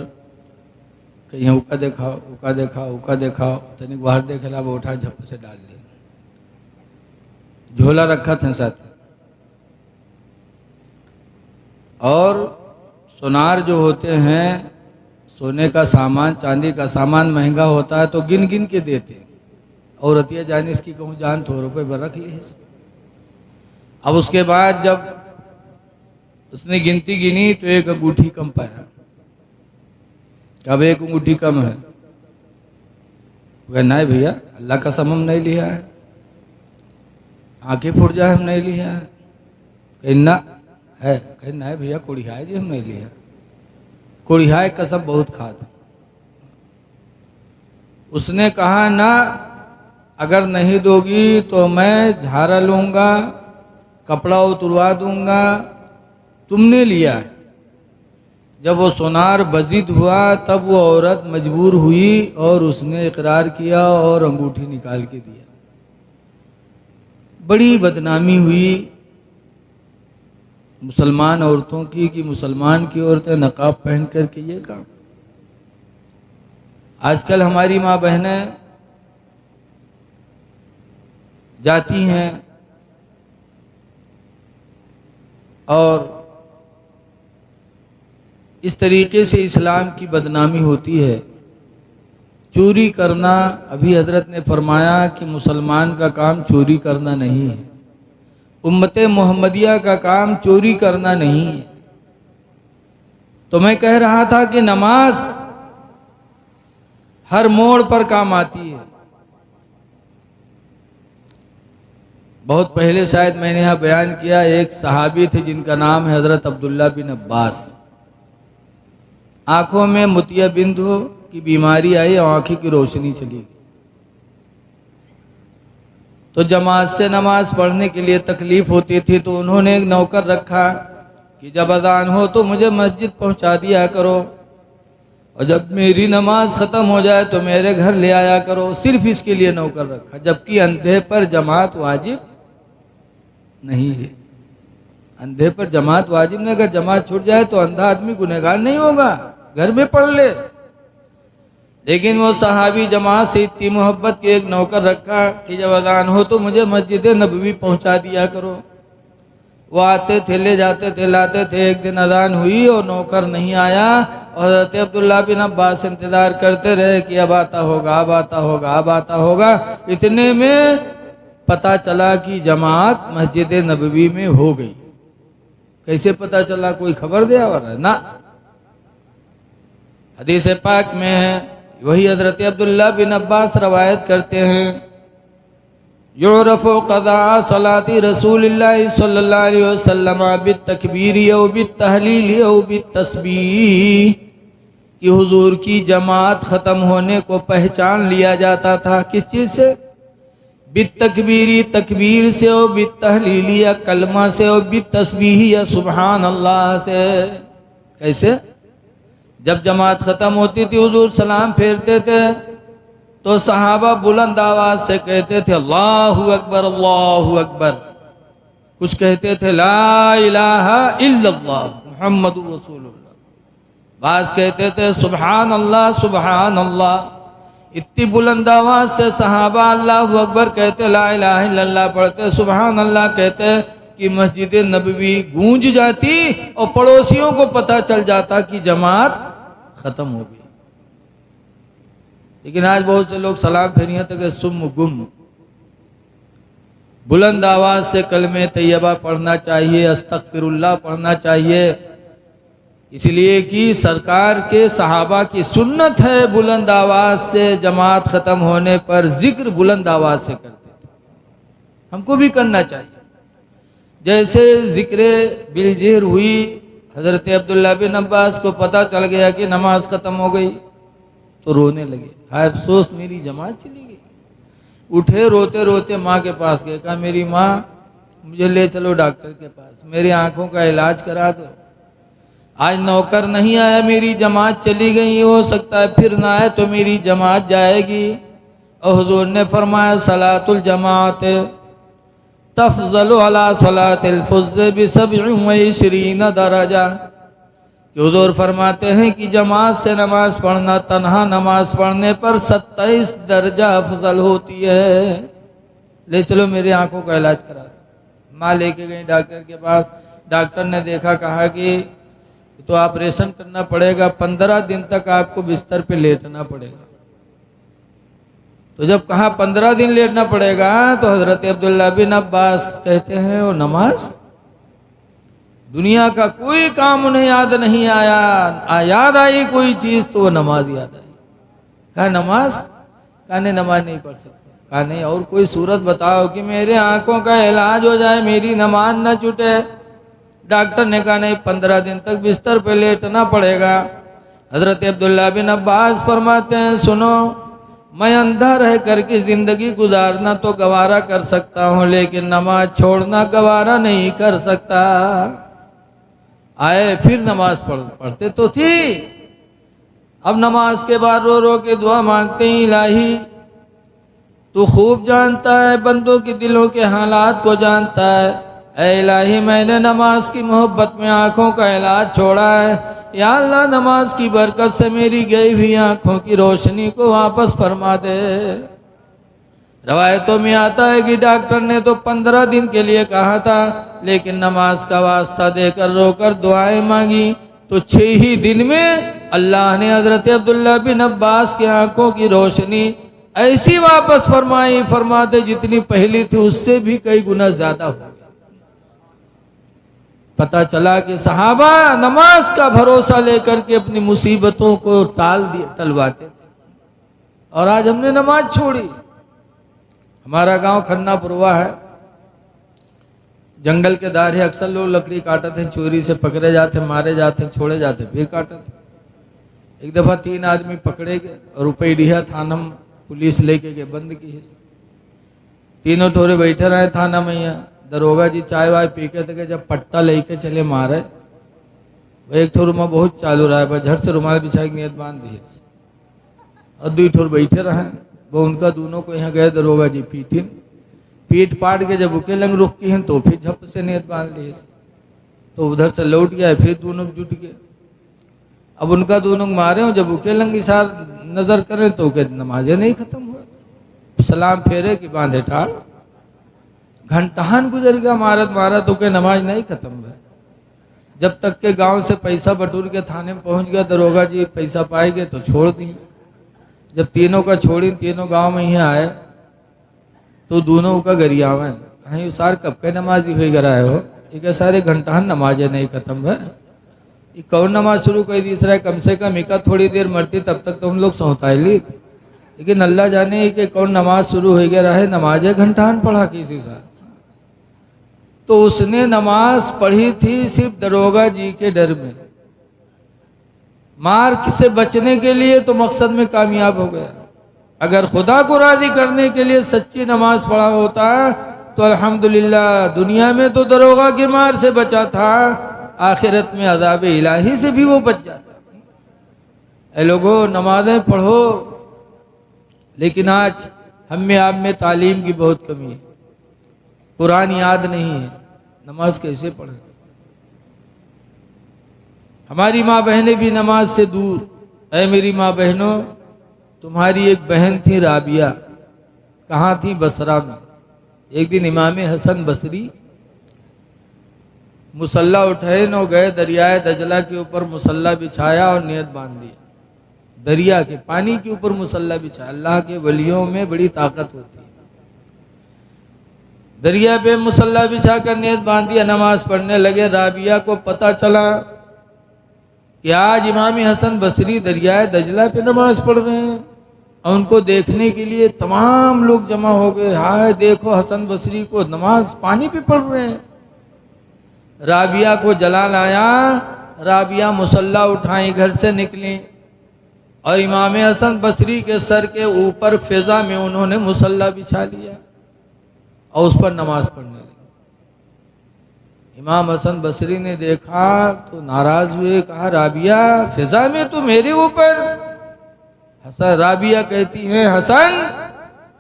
A: कहीं उका दिखाओ उका दिखाओ उका दिखाओ, तनिक बाहर देखेला वो उठा झप से डाल लिया। झोला रखा था साथ। और सोनार जो होते हैं, सोने का सामान चांदी का सामान महंगा होता है तो गिन गिन के देते। और रतिया जाने इसकी कहूँ जान 100 रुपये पर रख ली। अब उसके बाद जब उसने गिनती गिनी तो एक अंगूठी कम पाया। अब एक अंगूठी कम है। नहीं भैया अल्लाह का कसम हम नहीं लिया है, आंखें फूट जाए हम नहीं लिया है। कहीं ना है, कहीं नहीं भैया कुड़िया जी हम नहीं लिया। कुड़िया कसम बहुत खात। उसने कहा ना अगर नहीं दोगी तो मैं झाड़ा लूंगा, कपड़ा उतरवा दूंगा। तुमने लिया है। जब वो सोनार बजिद हुआ तब वो औरत मजबूर हुई और उसने इकरार किया और अंगूठी निकाल के दिया। बड़ी बदनामी हुई मुसलमान औरतों की कि मुसलमान की औरतें नकाब पहन करके ये काम। आजकल हमारी माँ बहनें जाती हैं और इस तरीके से इस्लाम की बदनामी होती है। चोरी करना, अभी हजरत ने फरमाया कि मुसलमान का काम चोरी करना नहीं है, उम्मते मोहम्मदिया का काम चोरी करना नहीं है। तो मैं कह रहा था कि नमाज हर मोड़ पर काम आती है। बहुत पहले शायद मैंने यहाँ बयान किया, एक सहाबी थे जिनका नाम है हजरत अब्दुल्ला बिन अब्बास। आंखों में मोतिया बिंदु की बीमारी आई और आंखी की रोशनी चली गई। तो जमात से नमाज पढ़ने के लिए तकलीफ होती थी तो उन्होंने एक नौकर रखा कि जब अजान हो तो मुझे मस्जिद पहुंचा दिया करो और जब मेरी नमाज ख़त्म हो जाए तो मेरे घर ले आया करो। सिर्फ इसके लिए नौकर रखा, जबकि अंधे पर जमात वाजिब नहीं है। अंधे पर जमात वाजिब नहीं। अगर जमात छूट जाए तो अंधा आदमी गुनहगार नहीं होगा, घर में पढ़ ले। लेकिन वो सहाबी जमात से इतनी मोहब्बत के एक नौकर रखा कि जब अजान हो तो मुझे मस्जिद नबवी पहुंचा दिया करो। वो आते थे, ले जाते थे, लाते थे। एक दिन अजान हुई और नौकर नहीं आया और हज़रत अब्दुल्ला बिन अब्बास इंतजार करते रहे कि अब आता होगा, अब आता होगा, अब आता होगा। इतने में पता चला कि जमात मस्जिद नबवी में हो गई। कैसे पता चला? कोई खबर दिया हुआ है ना? हदीस पाक में है, वही हजरत अब्दुल्ला बिन अब्बास रवायत करते हैं, युरफ़ु क़ज़ा सलाती रसूलिल्लाहि सल्लल्लाहु अलैहि वसल्लम बित्तकबीर औ बित्तहलील औ बित्तस्बीह कि हुजूर की जमात ख़त्म होने को पहचान लिया जाता था। किस चीज़ से? बित्तकबीरी, तकबीर से, और बित्तहलील या कलमा से, और बित्तस्बीह या सुबहान अल्लाह से। कैसे? जब जमात ख़त्म होती थी हुजूर सलाम फेरते थे तो सहाबा बुलंद आवाज से कहते थे अल्लाहु अकबर अल्लाहु अकबर। कुछ कहते थे ला इलाहा इल्लल्लाह मुहम्मदुर रसूलुल्लाह। बाज कहते थे सुबहान अल्लाह सुबहान अल्लाह। इतनी बुलंद आवाज से सहाबा अल्लाहु अकबर कहते, ला इलाहा इल्लल्लाह पढ़ते, सुबहान अल्लाह कहते कि मस्जिद नबवी गूंज जाती और पड़ोसियों को पता चल जाता कि जमात खत्म हो गई। लेकिन आज बहुत से लोग सलाम फेरियां तक सुम गुम। बुलंद आवाज से कलमे तैयबा पढ़ना चाहिए, अस्तगफिरुल्लाह पढ़ना चाहिए, इसलिए कि सरकार के सहाबा की सुन्नत है बुलंद आवाज से जमात खत्म होने पर जिक्र बुलंद आवाज से करते थे। हमको भी करना चाहिए। जैसे जिक्र बिलजिर हुई, हजरत अब्दुल्ला बिन अब्बास को पता चल गया कि नमाज खत्म हो गई तो रोने लगे, हाय अफसोस मेरी जमात चली गई। उठे रोते रोते माँ के पास गए, कहा मेरी माँ मुझे ले चलो डॉक्टर के पास, मेरी आंखों का इलाज करा दो। आज नौकर नहीं आया, मेरी जमात चली गई, हो सकता है फिर ना आए तो मेरी जमात जाएगी। और हुजूर ने फरमाया सलातुल जमात तफज़लु अला सलातिल फुज़्ज़ ब27 दरजा। हुजूर फरमाते हैं कि जमात से नमाज पढ़ना तन्हा नमाज पढ़ने पर 27 दर्जा अफजल होती है। ले चलो मेरी आंखों का इलाज करा दो। माँ लेके गई डॉक्टर के पास। डॉक्टर ने देखा, कहा कि तो ऑपरेशन करना पड़ेगा, 15 दिन तक आपको बिस्तर पे लेटना पड़ेगा। तो जब कहा 15 दिन लेटना पड़ेगा तो हजरत अब्दुल्ला बिन अब्बास कहते हैं वो नमाज, दुनिया का कोई काम उन्हें याद नहीं आया, याद आई कोई चीज तो वो नमाज याद आई। कहा नमाज? कहा नहीं नमाज नहीं पढ़ सकते। कहा नहीं और कोई सूरत बताओ कि मेरे आंखों का इलाज हो जाए, मेरी नमाज न छूटे। डॉक्टर ने कहा नहीं 15 दिन तक बिस्तर पे लेटना पड़ेगा। हजरत अब्दुल्ला बिन अब्बास फरमाते हैं सुनो, मैं अंधा रह करके जिंदगी गुजारना तो गवारा कर सकता हूँ, लेकिन नमाज छोड़ना गवारा नहीं कर सकता। आए फिर नमाज पढ़ते तो थी। अब नमाज के बाद रो रो के दुआ मांगते हैं, इलाही तू खूब जानता है, बंदों के दिलों के हालात को जानता है। ऐ इलाही मैंने नमाज की मोहब्बत में आंखों का इलाज छोड़ा है, या अल्लाह नमाज की बरकत से मेरी गई हुई आंखों की रोशनी को वापस फरमा दे। रवायतों में आता है कि डॉक्टर ने तो 15 दिन के लिए कहा था, लेकिन नमाज का वास्ता देकर रोकर दुआएं मांगी तो 6 ही दिन में अल्लाह ने हजरत अब्दुल्ला बिन अब्बास की आंखों की रोशनी ऐसी वापस फरमाई, फरमाते जितनी पहली थी उससे भी कई गुना ज्यादा हो गई। पता चला कि सहाबा नमाज का भरोसा लेकर के अपनी मुसीबतों को टलवाते थे। और आज हमने नमाज छोड़ी। हमारा गांव खन्नापुरवा है, जंगल के दायरे अक्सर लोग लकड़ी काटते हैं, चोरी से पकड़े जाते, मारे जाते, छोड़े जाते, फिर काटते। एक दफा 3 आदमी पकड़े गए और रुपईडीहा थाना पुलिस लेके गए, बंद की। तीनों थोड़े बैठे रहे थाना में। यहाँ दरोगा जी चाय वाय पी के थे, जब पट्टा लेके चले मारे। एक ठो रुमा बहुत चालू रहा है, बस झट से रुमाल बिछा के नियत बांध दिए और 2 ठोर बैठे रहे। वो उनका दोनों को यहाँ गए दरोगा जी पीटिन, पीट पाट के जब उके लंग रुक की हैं तो फिर झप से नियत बांध लिए। तो उधर से लौट गया, फिर दोनों जुट गए। अब उनका दोनों मारे हो, जब उके लंग इशार नजर करें तो के नमाजें नहीं खत्म हुआ। सलाम फेरे कि बांधे ठाड़, घंटान गुजर गया मारत मारा तो के नमाज नहीं खत्म हुआ। जब तक के गांव से पैसा बटूर के थाने में पहुंच गया दरोगा जी, पैसा पाएंगे तो छोड़ दी। जब तीनों का छोड़ी, तीनों गांव में ही आए तो दोनों का गरियावा कहीं सार कब के नमाजी हुई गराए हो, ये सारे घंटान नमाजें नहीं खत्म है। कौन नमाज शुरू कर दी, कम से कम इका थोड़ी देर मरती तब तक तो हम लोग सोता ही ली। लेकिन अल्लाह जाने कि कौन नमाज शुरू हो गया रहे, नमाज घंटान पढ़ा किसी साथ। तो उसने नमाज पढ़ी थी सिर्फ दरोगा जी के डर में, मार से बचने के लिए, तो मकसद में कामयाब हो गया। अगर खुदा को राजी करने के लिए सच्ची नमाज पढ़ा होता तो अल्हम्दुलिल्लाह दुनिया में तो दरोगा की मार से बचा था, आखिरत में अज़ाब इलाही से भी वो बच जाता। ऐ लोगों, नमाजें पढ़ो, लेकिन आज हम में आप में तालीम की बहुत कमी है। कुरान याद नहीं है, नमाज कैसे पढ़े? हमारी माँ बहनें भी नमाज से दूर। ऐ मेरी माँ बहनों, तुम्हारी एक बहन थी राबिया, कहाँ थी? बसरा में। एक दिन इमाम हसन बसरी मुसल्ला उठाए न गए, दरियाए दजला के ऊपर मुसल्ला बिछाया और नियत बांध दी। दरिया के पानी के ऊपर मुसल्ला बिछाया। अल्लाह के वलियों में बड़ी ताकत होती है। दरिया पे मुसल्ला बिछा कर नियत बांध दिया, नमाज पढ़ने लगे। राबिया को पता चला कि आज इमाम हसन बसरी दरियाए दजला पे नमाज पढ़ रहे हैं, और उनको देखने के लिए तमाम लोग जमा हो गए। हाय देखो हसन बसरी को, नमाज पानी पे पढ़ रहे हैं। राबिया को जलाल आया। राबिया मुसल्ला उठाई, घर से निकली और इमाम हसन बसरी के सर के ऊपर फिजा में उन्होंने मुसल्ला बिछा लिया और उस पर नमाज पढ़ने लगे। इमाम हसन बसरी ने देखा तो नाराज हुए, कहा राबिया फिजा में तो मेरे ऊपर। हसन राबिया कहती है, हसन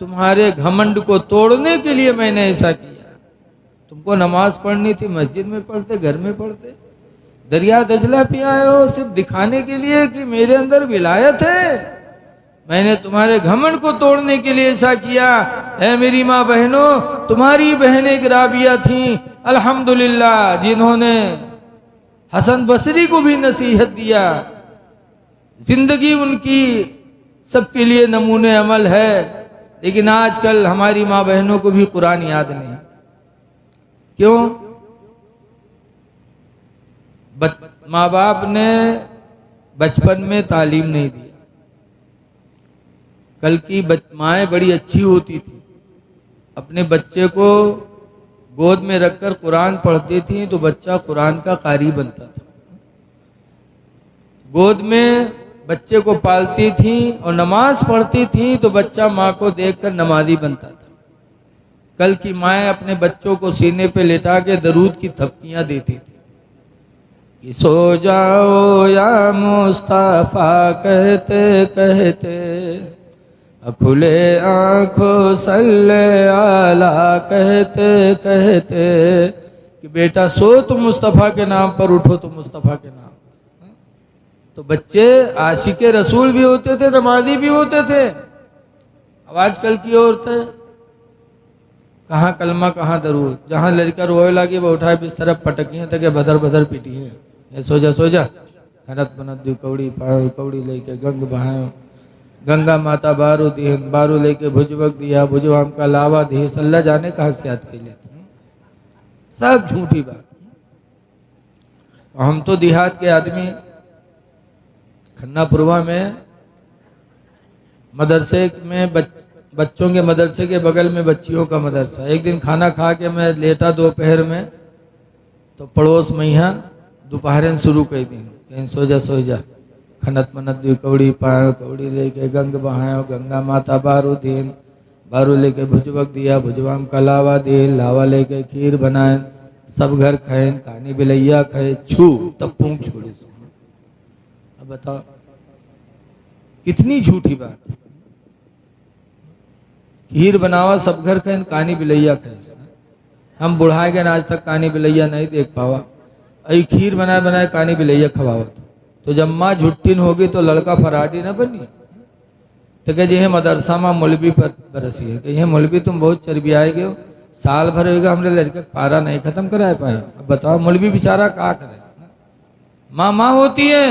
A: तुम्हारे घमंड को तोड़ने के लिए मैंने ऐसा किया। तुमको नमाज पढ़नी थी मस्जिद में पढ़ते, घर में पढ़ते। दरिया दजला पे आए हो सिर्फ दिखाने के लिए कि मेरे अंदर विलायत है। मैंने तुम्हारे घमंड को तोड़ने के लिए ऐसा किया। है मेरी माँ बहनों, तुम्हारी बहन एक राबिया थी अल्हम्दुलिल्लाह, जिन्होंने हसन बसरी को भी नसीहत दिया। जिंदगी उनकी सबके लिए नमूने अमल है। लेकिन आजकल हमारी माँ बहनों को भी कुरान याद नहीं। क्यों? माँ बाप ने बचपन में तालीम नहीं दिया। कल की माएँ बड़ी अच्छी होती थी, अपने बच्चे को गोद में रखकर कुरान पढ़ती थी तो बच्चा कुरान का कारी बनता था। गोद में बच्चे को पालती थी और नमाज पढ़ती थी तो बच्चा माँ को देखकर नमाजी बनता था। कल की माएँ अपने बच्चों को सीने पे लेटा के दरूद की थपकियां देती थी कि सो जाओ या मुस्तफा कहते कहते, खुले आंखों सल्ले आला कहते कहते, कि बेटा सो तो मुस्तफा के नाम पर, उठो तो मुस्तफा के नाम। तो बच्चे आशिके रसूल भी होते थे, नमाजी भी होते थे। अब आजकल की औरतें कहाँ कलमा कहाँ दरूद, जहाँ लड़का रोए लगी वो उठाए बिस्तर पटकियाँ तक भदर भदर पिटी है। ये सो जा खनत बनत दी कौड़ी पायो, कौड़ी लेके गंग बहायो, गंगा माता बारू दिहन, बारू लेके भुजवक दिया, भुजवाम का लावा दिए। सल्ला जाने कहाँ से याद के लेते, सब झूठी बात। हम तो देहात के आदमी, खन्नापुरवा में मदरसे में बच्चों के मदरसे के बगल में बच्चियों का मदरसा। एक दिन खाना खा के मैं लेटा दोपहर में, तो पड़ोस मैया दोपहर शुरू कर दी, कहीं सो जा खनत मनत दी कौड़ी पायो, कौड़ी लेके गंग बहायो, गंगा माता बारू दीन, बारू लेके भुजवक दिया, भुजवाम का लावा दिए, लावा लेके खीर बनाए, सब घर खाए, कहानी बिलैया खाए, छू तब पूंछ छोड़ी। अब बताओ कितनी झूठी बात। खीर बनावा सब घर खाए, कहानी बिलैया खाए। हम बुढ़ाए गए आज तक कहानी बिलैया नहीं देख पावा। अई खीर बनाए बनाए कहानी बिलैया खवावत। तो जब माँ झुट्टिन होगी तो लड़का फराडी ना बनी। तो कह जी मदरसा माँ मौलवी पर बरसी है, कि मौलवी तुम बहुत चर्बी आएगे हो, साल भर होगा हमने लड़के पारा नहीं खत्म करा पाए। अब बताओ मौलवी बेचारा क्या करे। माँ होती है।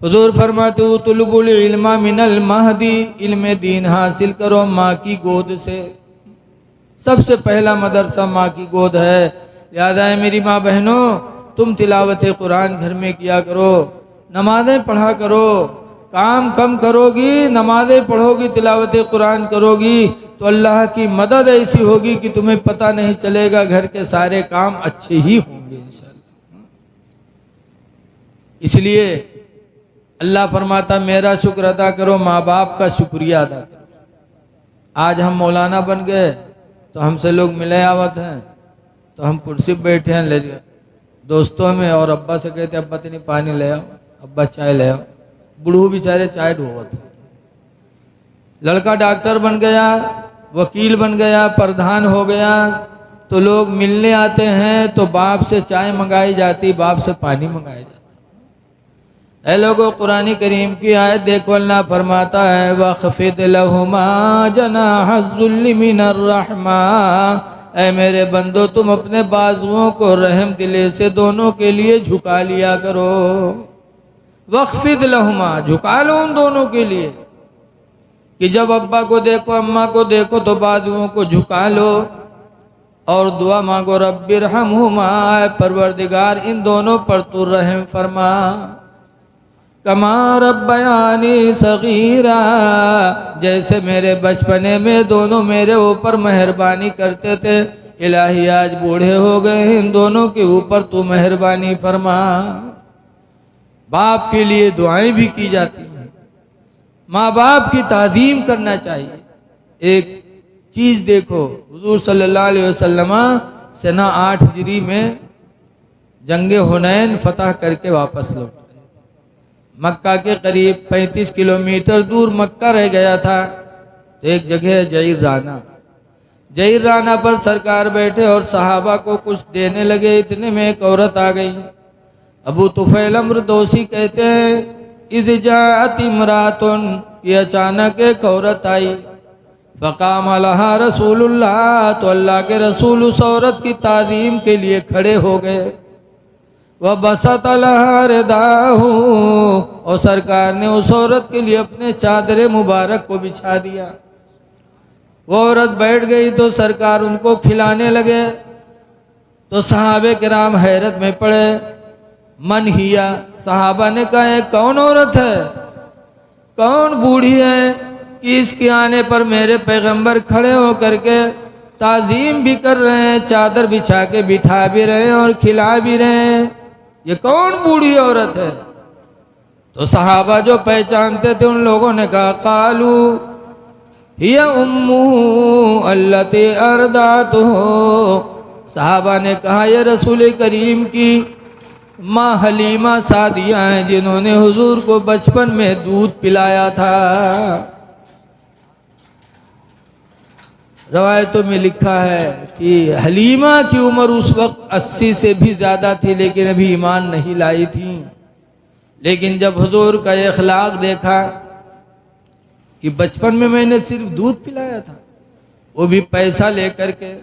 A: हुजूर फरमाते हो तुलबुल इल्मा मिनल महदी, इल्म दीन हासिल करो माँ की गोद से। सबसे पहला मदरसा माँ की गोद है। याद आए मेरी माँ बहनों, तुम तिलावत कुरान घर में किया करो, नमाजें पढ़ा करो, काम कम करोगी, नमाजें पढ़ोगी, तिलावत कुरान करोगी, तो अल्लाह की मदद ऐसी होगी कि तुम्हें पता नहीं चलेगा, घर के सारे काम अच्छे ही होंगे इंशाअल्लाह। इसलिए अल्लाह फरमाता मेरा शुक्र अदा करो, माँ बाप का शुक्रिया अदा करो। आज हम मौलाना बन गए तो हमसे लोग मिले आवत हैं, तो हम कुर्सी पर बैठे हैं, ले दोस्तों में, और अब्बा से कहते अब्बा तेनी पानी ले आओ, अब्बा चाय ले आओ। बूढ़ू बेचारे चाय ढोवत। लड़का डॉक्टर बन गया, वकील बन गया, प्रधान हो गया, तो लोग मिलने आते हैं तो बाप से चाय मंगाई जाती, बाप से पानी मंगाया जाता। ऐ लोगों, कुरान करीम की आयत देखो, अल्लाह फरमाता है वख़फ़िद लहुमा जनाहज़्ज़ुल्लि मिनर रहमा। ऐ मेरे बंदो, तुम अपने बाजुओं को रहम दिले से दोनों के लिए झुका लिया करो। वक़फ़िद लहुमा, झुका लो उन दोनों के लिए, कि जब अब्बा को देखो, अम्मा को देखो, तो बाजुओं को झुका लो और दुआ मांगो, रब्बिरहमहुमा, परवरदिगार इन दोनों पर तू रहम फरमा। कमा रब्बयानी सगीरा, जैसे मेरे बचपने में दोनों मेरे ऊपर मेहरबानी करते थे, इलाही आज बूढ़े हो गए, इन दोनों के ऊपर तू मेहरबानी फरमा। बाप के लिए दुआएं भी की जाती हैं, माँ बाप की ताज़ीम करना चाहिए। एक चीज़ देखो, हुजूर सल्लल्लाहु अलैहि वसल्लम सना 8 हिजरी में जंगे हुनैन फतह करके वापस लौटे। मक्का के करीब 35 किलोमीटर दूर मक्का रह गया था। एक जगह जईर राना, जईर राना पर सरकार बैठे और सहाबा को कुछ देने लगे, इतने में एक औरत आ गई। अबू तुफैल अम्र दोसी कहते हैं इज़ जाअत इमरातुन, ये अचानक एक औरत आई। फ़क़ाम अलहा रसूलुल्लाह, तो अल्लाह के रसूल उस औरत की ताज़ीम के लिए खड़े हो गए। वह बसत अलहा रिदाहू, और सरकार ने उस औरत के लिए अपने चादर मुबारक को बिछा दिया। वो औरत बैठ गई तो सरकार उनको खिलाने लगे, तो सहाबे किराम हैरत में पड़े। मन हिया, सहाबा ने कहा ये कौन औरत है, कौन बूढ़ी है कि इसके आने पर मेरे पैगंबर खड़े होकर के ताज़ीम भी कर रहे हैं, चादर बिछा के बिठा भी रहे हैं और खिला भी रहे हैं, ये कौन बूढ़ी औरत है। तो सहाबा जो पहचानते थे उन लोगों ने कहा कालू हिया उम्मुहु अल्लती अर्दातुहु। सहाबा ने कहा ये रसूल करीम की माँ हलीमा सादिया हैं, जिन्होंने हुजूर को बचपन में दूध पिलाया था। रवायतों में लिखा है कि हलीमा की उम्र उस वक्त 80 से भी ज़्यादा थी, लेकिन अभी ईमान नहीं लाई थी। लेकिन जब हुजूर का ये अखलाक देखा कि बचपन में मैंने सिर्फ दूध पिलाया था, वो भी पैसा लेकर के,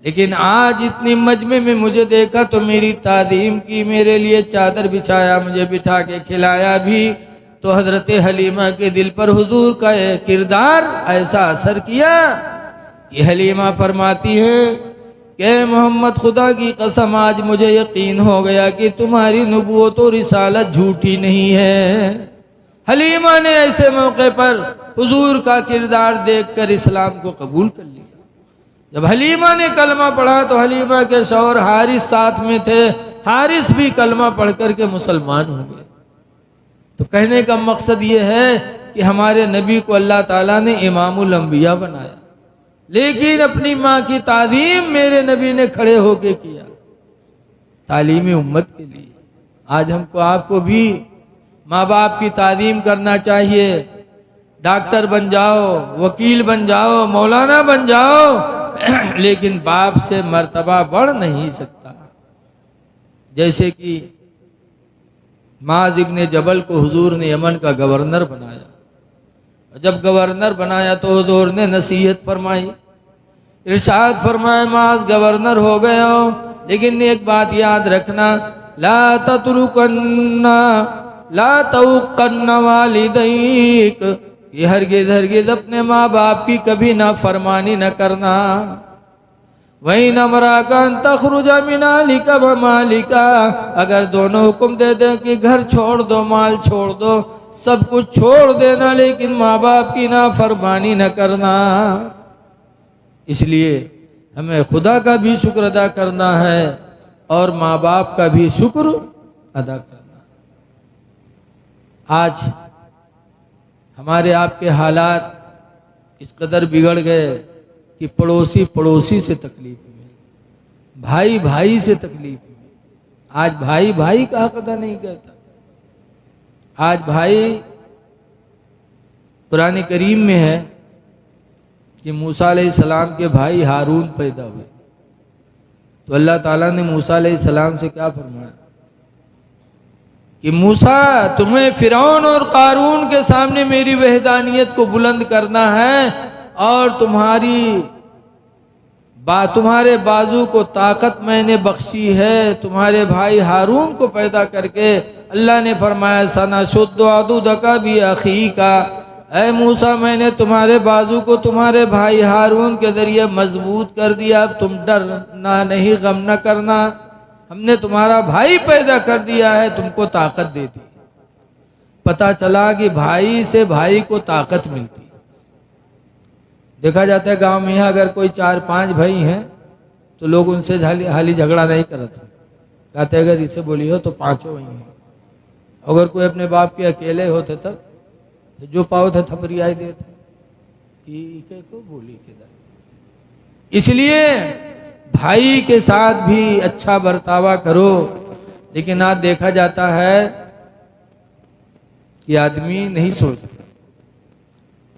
A: लेकिन आज इतनी मजमे में मुझे देखा तो मेरी तादीम की, मेरे लिए चादर बिछाया, मुझे बिठा के खिलाया भी, तो हजरत हलीमा के दिल पर हुजूर का ये किरदार ऐसा असर किया कि हलीमा फरमाती है कि मोहम्मद खुदा की कसम आज मुझे यकीन हो गया कि तुम्हारी नबूवत और रिसालत झूठी नहीं है। हलीमा ने ऐसे मौके पर हुजूर का किरदार देखकर इस्लाम को कबूल कर लिया। जब हलीमा ने कलमा पढ़ा तो हलीमा के शौहर हारिस साथ में थे, हारिस भी कलमा पढ़ कर के मुसलमान हो गए। तो कहने का मकसद ये है कि हमारे नबी को अल्लाह ताला ने इमामुल अंबिया बनाया, लेकिन अपनी माँ की ताज़ीम मेरे नबी ने खड़े होके किया तालीम उम्मत के लिए। आज हमको आपको भी माँ बाप की ताज़ीम करना चाहिए। डॉक्टर बन जाओ, वकील बन जाओ, मौलाना बन जाओ, लेकिन बाप से मर्तबा बढ़ नहीं सकता। जैसे कि माज़ इब्ने जबल को हुजूर ने यमन का गवर्नर बनाया, जब गवर्नर बनाया तो हुजूर ने नसीहत फरमाई, इरशाद फरमाया माज़ गवर्नर हो गए हो, लेकिन एक बात याद रखना, ला ततरुकन्ना ला तउकन्ना वालिदैक, ये हरगिज़ हरगिज़ अपने माँ बाप की कभी ना फरमानी न करना। वही नमरा का तखरुजा मिनालिका व मालिका, अगर दोनों हुक्म दे दें कि घर छोड़ दो, माल छोड़ दो, सब कुछ छोड़ देना, लेकिन माँ बाप की नाफरमानी न करना। इसलिए हमें खुदा का भी शुक्र अदा करना है और माँ बाप का भी शुक्र अदा करना। आज हमारे आपके हालात इस कदर बिगड़ गए कि पड़ोसी पड़ोसी से तकलीफ में, भाई भाई से तकलीफ में। आज भाई भाई का हक अदा नहीं करता। आज भाई, कुरान करीम में है कि मूसा अलैहिस्सलाम के भाई हारून पैदा हुए, तो अल्लाह ताला ने मूसा अलैहिस्सलाम से क्या फरमाया कि मूसा, तुम्हें फिरौन और कारून के सामने मेरी वहदानियत को बुलंद करना है और तुम्हारे बाजू को ताकत मैंने बख्शी है। तुम्हारे भाई हारून को पैदा करके अल्लाह ने फरमाया सना शुद्ध अदुदका भी अखी का, ऐ मूसा मैंने तुम्हारे बाजू को तुम्हारे भाई हारून के जरिए मजबूत कर दिया। अब तुम डरना नहीं, गम न करना, हमने तुम्हारा भाई पैदा कर दिया है, तुमको ताकत दे दी। पता चला कि भाई से भाई को ताकत मिलती। देखा जाता है गांव में, यहाँ अगर कोई 4-5 भाई हैं तो लोग उनसे हाली झगड़ा नहीं करते, कहते अगर इसे बोली हो तो 5 वही हैं। अगर कोई अपने बाप के अकेले होते तब जो पाओ थे थपरियाई देते को बोली के। इसलिए भाई के साथ भी अच्छा बर्तावा करो। लेकिन आज देखा जाता है कि आदमी नहीं सोचता।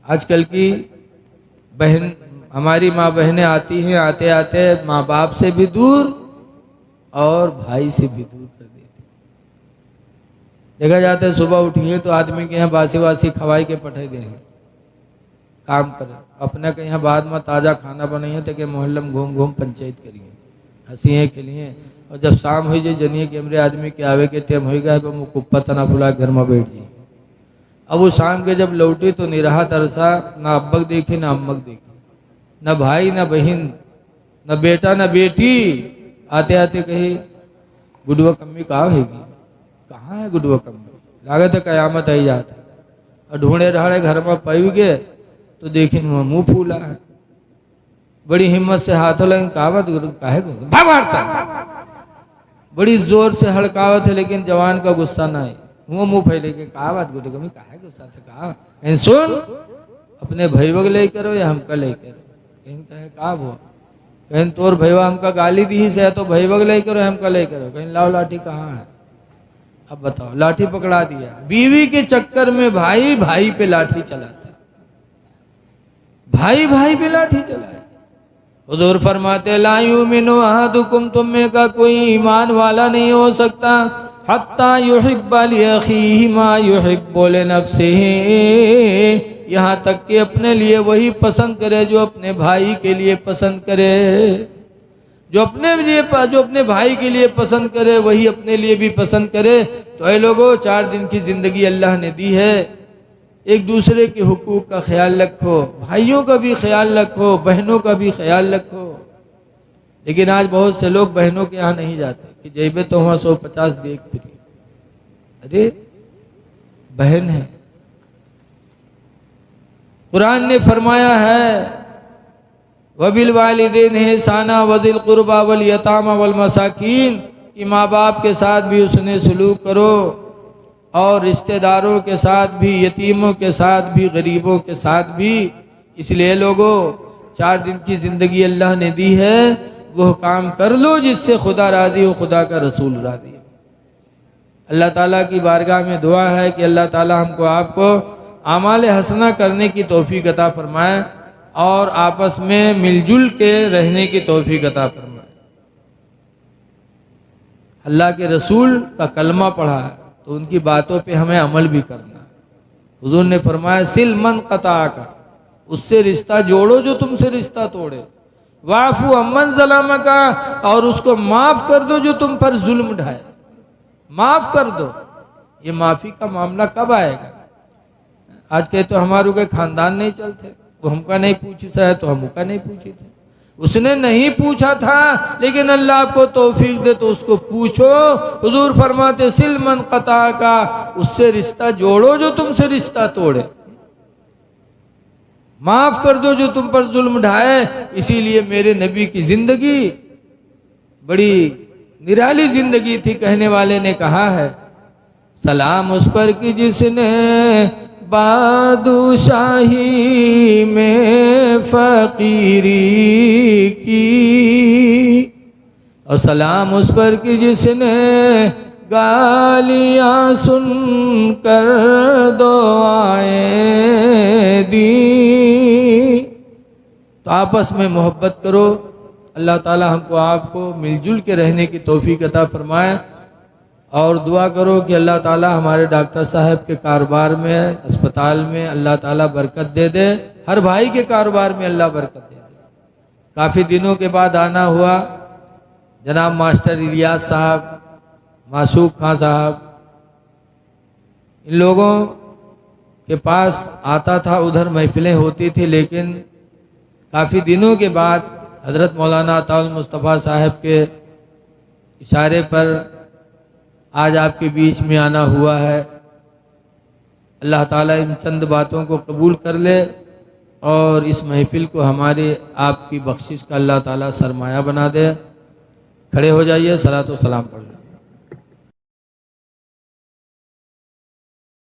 A: आजकल की बहन, हमारी माँ बहनें आती हैं, आते आते माँ बाप से भी दूर और भाई से भी दूर कर देती। देखा जाता है सुबह उठिए तो आदमी के यहाँ बासी बासी खवाई के पठे देंगे, काम करें। अपने के यहाँ बाद में ताज़ा खाना बनाइए तो के मोहल्ले में घूम घूम पंचायत करिए, हंसिए खेलिए। और जब शाम हो जाए जनिए कि हमारे आदमी के आवे के टाइम हो गया है, वो कुप्पा तना फुला घर में बैठ जाइए। अब वो शाम के जब लौटी तो निराहा तरसा, ना अब्बक देखी ना अम्मक देखी, न भाई न बहन, न बेटा न बेटी। आते आते कही गुडवा कम्मी कहाँ हैगी, कहाँ है गुडवा कम्मी, लागत है कयामत आई जाता। और ढूंढे रहाड़े घर में पाई गए तो देखी मुंह फूला है। बड़ी हिम्मत से हाथों लगे कहावत काहे भागता, बड़ी जोर से हड़कावत है, लेकिन जवान का गुस्सा ना है। मुंह फैले के कहा बात गुडवा कम्मी काहे गुस्सा था, कहा सुन अपने भैया ले करो या हमका ले करो। कहीं कहे का वो, कहीं तोर भैया हमका गाली दी से तो भैया ले करो हमका ले करो। कहीं लाओ लाठी कहाँ है, अब बताओ। लाठी पकड़ा दिया। बीवी के चक्कर में भाई भाई पे लाठी चलाता, भाई भाई पे लाठी चलाए। हुजूर फरमाते ला युमिनु अहदुकुम, तुम में का कोई ईमान वाला नहीं हो सकता हत्ता युहिब्बा लिअखीहि मा युहिब्बु लिनफ्सिहि, यहाँ तक कि अपने लिए वही पसंद करे जो अपने भाई के लिए पसंद करे। जो अपने भाई के लिए पसंद करे वही अपने लिए भी पसंद करे। तो ऐ लोगों, 4 दिन की जिंदगी अल्लाह ने दी है, एक दूसरे के हुकूक का ख्याल रखो, भाइयों का भी ख्याल रखो, बहनों का भी ख्याल रखो। लेकिन आज बहुत से लोग बहनों के यहाँ नहीं जाते कि जेबे तो वहाँ 150 देख फिरी। अरे बहन है, कुरान ने फरमाया है वबिल वालिदैन एहसाना वदिल कुर्बा वल यतामा वल मसाकीन, कि माँ बाप के साथ भी उसने सलूक करो और रिश्तेदारों के साथ भी, यतीमों के साथ भी, गरीबों के साथ भी। इसलिए लोगों, 4 दिन की जिंदगी अल्लाह ने दी है, वो काम कर लो जिससे खुदा राजी हो, खुदा का रसूल राजी हो। अल्लाह ताला की बारगाह में दुआ है कि अल्लाह ताला हमको आपको आमाल हसना करने की तौफीक अता फरमाए और आपस में मिलजुल के रहने की तौफीक अता फरमाए। अल्लाह के रसूल का कलमा पढ़ा है तो उनकी बातों पे हमें अमल भी करना है। हुजूर ने फरमाया सिल मन कता का, उससे रिश्ता जोड़ो जो तुमसे रिश्ता तोड़े। वाफू अमन ज़लामा का, और उसको माफ कर दो जो तुम पर जुल्म ढाए, माफ कर दो। ये माफी का मामला कब आएगा? आज कहे तो हमारे के खानदान नहीं चलते, वो हमका नहीं पूछी सा है तो हम उनका नहीं पूछी थे, उसने नहीं पूछा था, लेकिन अल्लाह आपको तौफीक दे तो उसको पूछो। हुजूर फरमाते सिल मन कता का, उससे रिश्ता जोड़ो जो तुमसे रिश्ता तोड़े, माफ कर दो जो तुम पर जुल्म ढाए। इसीलिए मेरे नबी की जिंदगी बड़ी निराली जिंदगी थी। कहने वाले ने कहा है, सलाम उस पर कि जिसने बादशाही में फकीरी की, और सलाम उस पर कि जिसने गालियां सुनकर दुआएं दी। तो आपस में मोहब्बत करो। अल्लाह ताला हमको आपको मिलजुल के रहने की तौफीक अता फरमाए। और दुआ करो कि अल्लाह ताला हमारे डॉक्टर साहब के कारोबार में, अस्पताल में अल्लाह ताला बरकत दे दे। हर भाई के कारोबार में अल्लाह बरकत दे दे। काफ़ी दिनों के बाद आना हुआ। जनाब मास्टर इलियास साहब, मासूक खां साहब, इन लोगों के पास आता था, उधर महफिलें होती थी, लेकिन काफ़ी दिनों के बाद हज़रत मौलाना अताउल मुस्तफ़ा साहब के इशारे पर आज आपके बीच में आना हुआ है। अल्लाह ताला इन चंद बातों को कबूल कर ले और इस महफिल को हमारे आपकी बख्शिश का अल्लाह ताला सरमाया बना दे। खड़े हो जाइए, सलातो सलाम पढ़ लो।